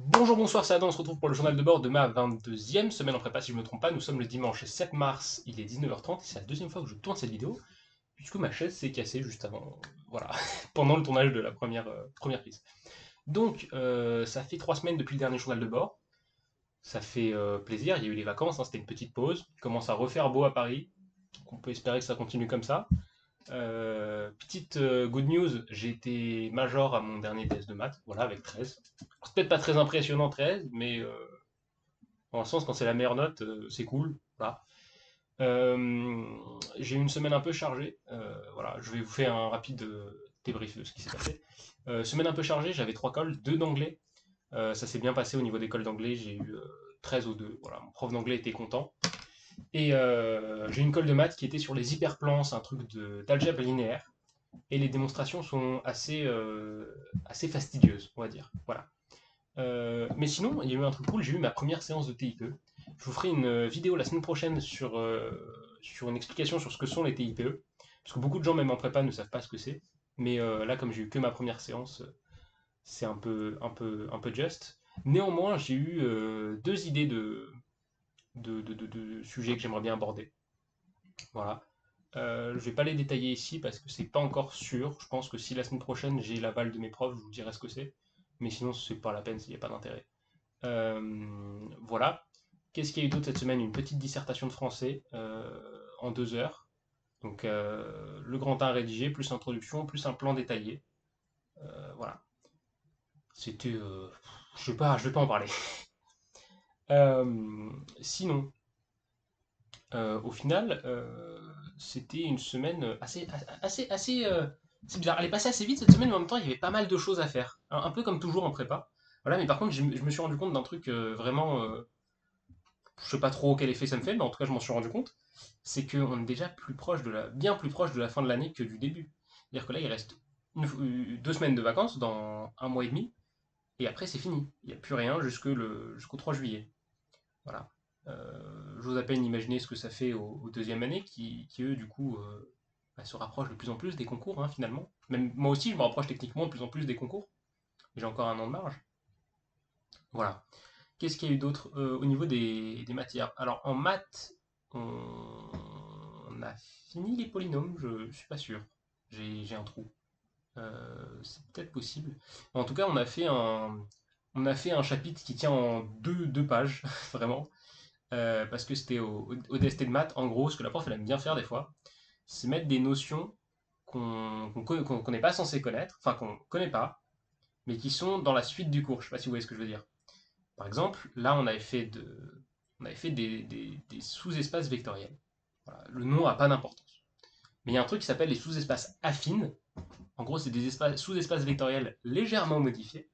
Bonjour, bonsoir, c'est Adam, on se retrouve pour le journal de bord de ma 22e semaine en prépa, si je ne me trompe pas. Nous sommes le dimanche 7 mars, il est 19h30, et c'est la deuxième fois que je tourne cette vidéo, puisque ma chaise s'est cassée juste avant, voilà, pendant le tournage de la première prise. Donc, ça fait 3 semaines depuis le dernier journal de bord, ça fait plaisir, il y a eu les vacances, hein, c'était une petite pause, il commence à refaire beau à Paris, donc on peut espérer que ça continue comme ça. Petite good news, j'ai été major à mon dernier test de maths, voilà, avec 13. C'est peut-être pas très impressionnant 13, mais dans le sens, quand c'est la meilleure note, c'est cool. Voilà. Euh, j'ai eu une semaine un peu chargée. Voilà, je vais vous faire un rapide débrief de ce qui s'est passé. Semaine un peu chargée, j'avais 3 cols, 2 d'anglais. Ça s'est bien passé au niveau des cols d'anglais, j'ai eu 13 ou 2. Voilà, mon prof d'anglais était content. Et j'ai une colle de maths qui était sur les hyperplans, c'est un truc d'algèbre linéaire. Et les démonstrations sont assez fastidieuses, on va dire. Voilà. Mais sinon, il y a eu un truc cool, j'ai eu ma première séance de TIPE. Je vous ferai une vidéo la semaine prochaine sur une explication sur ce que sont les TIPE, parce que beaucoup de gens, même en prépa, ne savent pas ce que c'est. Mais là, comme j'ai eu que ma première séance, c'est un peu just. Néanmoins, j'ai eu 2 idées de sujets que j'aimerais bien aborder. Voilà. Je vais pas les détailler ici parce que c'est pas encore sûr. Je pense que si la semaine prochaine j'ai l'aval de mes profs, je vous dirai ce que c'est. Mais sinon, c'est pas la peine s'il n'y a pas d'intérêt. Voilà. Qu'est-ce qu'il y a eu d'autre cette semaine? Une petite dissertation de français en 2 heures. Donc le grand 1 rédigé, plus introduction, plus un plan détaillé. Voilà. C'était. Je vais pas en parler. Sinon, au final, c'était une semaine c'est bizarre. Elle est passée assez vite cette semaine, mais en même temps, il y avait pas mal de choses à faire. Un peu comme toujours en prépa. Voilà, mais par contre, je me suis rendu compte d'un truc vraiment je sais pas trop quel effet ça me fait, mais en tout cas, je m'en suis rendu compte, c'est qu'on est déjà bien plus proche de la fin de l'année que du début. C'est-à-dire que là, il reste 2 semaines de vacances dans un mois et demi, et après, c'est fini. Il n'y a plus rien jusqu'au 3 juillet. Voilà. J'ose à peine imaginer ce que ça fait aux deuxième année, qui, eux, du coup, bah, se rapprochent de plus en plus des concours, hein, finalement. Même moi aussi, je me rapproche techniquement de plus en plus des concours. J'ai encore un an de marge. Voilà. Qu'est-ce qu'il y a eu d'autre au niveau des matières? Alors en maths, on a fini les polynômes, je suis pas sûr. J'ai un trou. C'est peut-être possible. En tout cas, on a fait un chapitre qui tient en deux pages, vraiment, parce que c'était au DST de maths. En gros, ce que la prof elle aime bien faire des fois, c'est mettre des notions qu'on n'est pas censé connaître, enfin qu'on connaît pas, mais qui sont dans la suite du cours. Je sais pas si vous voyez ce que je veux dire. Par exemple, là, on avait fait des sous-espaces vectoriels. Voilà, le nom n'a pas d'importance. Mais il y a un truc qui s'appelle les sous-espaces affines. En gros, c'est des sous-espaces vectoriels légèrement modifiés.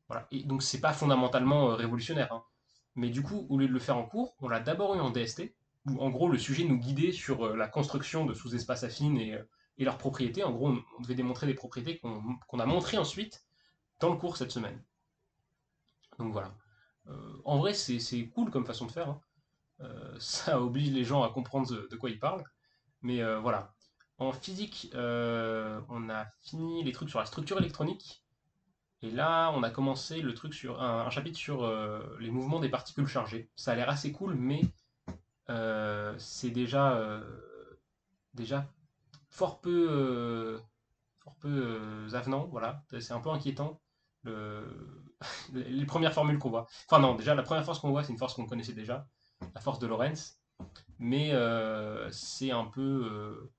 Voilà. Et donc, c'est pas fondamentalement révolutionnaire, hein. Mais du coup, au lieu de le faire en cours, on l'a d'abord eu en DST, où en gros, le sujet nous guidait sur la construction de sous-espaces affines et leurs propriétés. En gros, on devait démontrer des propriétés qu'on a montrées ensuite dans le cours cette semaine. Donc voilà. En vrai, c'est cool comme façon de faire, hein. Ça oblige les gens à comprendre de quoi ils parlent. Mais voilà. En physique, on a fini les trucs sur la structure électronique. Et là, on a commencé le truc sur un chapitre sur les mouvements des particules chargées. Ça a l'air assez cool, mais c'est déjà fort peu avenant. Voilà, c'est un peu inquiétant. Le- les premières formules qu'on voit. Enfin non, déjà la première force qu'on voit, c'est une force qu'on connaissait déjà, la force de Lorentz. Mais c'est un peu.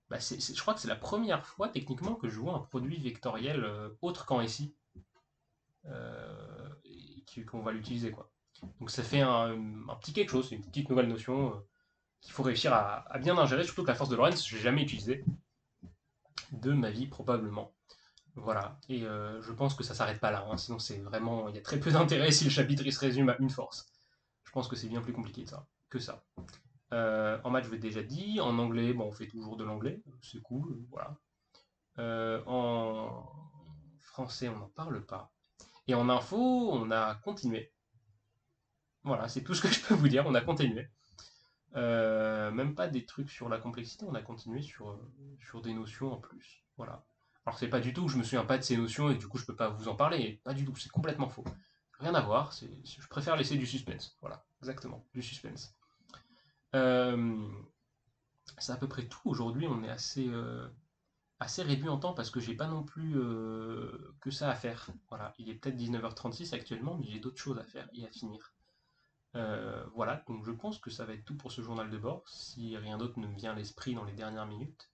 Bah, je crois que c'est la première fois techniquement que je vois un produit vectoriel autre qu'en SI et qu'on va l'utiliser quoi. Donc ça fait un petit quelque chose, c'est une petite nouvelle notion qu'il faut réussir à bien ingérer, surtout que la force de Lorentz, je n'ai jamais utilisé de ma vie probablement. Voilà, et je pense que ça s'arrête pas là, hein. Sinon c'est vraiment, il y a très peu d'intérêt si le chapitre il se résume à une force. Je pense que c'est bien plus compliqué que ça. En maths, je l'ai déjà dit. En anglais, bon, on fait toujours de l'anglais, c'est cool, voilà. En français, on n'en parle pas. Et en info, on a continué. Voilà, c'est tout ce que je peux vous dire, on a continué. Même pas des trucs sur la complexité, on a continué sur des notions en plus. Voilà. Alors c'est pas du tout que je me souviens pas de ces notions et du coup je peux pas vous en parler, pas du tout, c'est complètement faux. Rien à voir, je préfère laisser du suspense. Voilà, exactement, du suspense. Euh, c'est à peu près tout. Aujourd'hui, on est assez réduit en temps parce que j'ai pas non plus que ça à faire. Voilà, il est peut-être 19h36 actuellement, mais j'ai d'autres choses à faire et à finir. Voilà, donc je pense que ça va être tout pour ce journal de bord, si rien d'autre ne me vient à l'esprit dans les dernières minutes.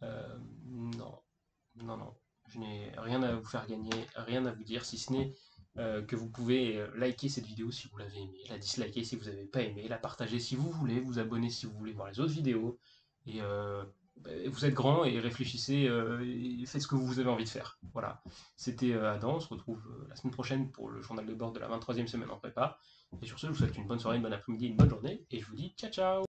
Non, non, non, je n'ai rien à vous faire gagner, rien à vous dire, si ce n'est que vous pouvez liker cette vidéo si vous l'avez aimée, la disliker si vous n'avez pas aimé, la partager si vous voulez, vous abonner si vous voulez voir les autres vidéos, et vous êtes grand et réfléchissez et faites ce que vous avez envie de faire. Voilà, c'était Adam, on se retrouve la semaine prochaine pour le journal de bord de la 23e semaine en prépa, et sur ce, je vous souhaite une bonne soirée, une bonne après-midi, une bonne journée, et je vous dis ciao ciao.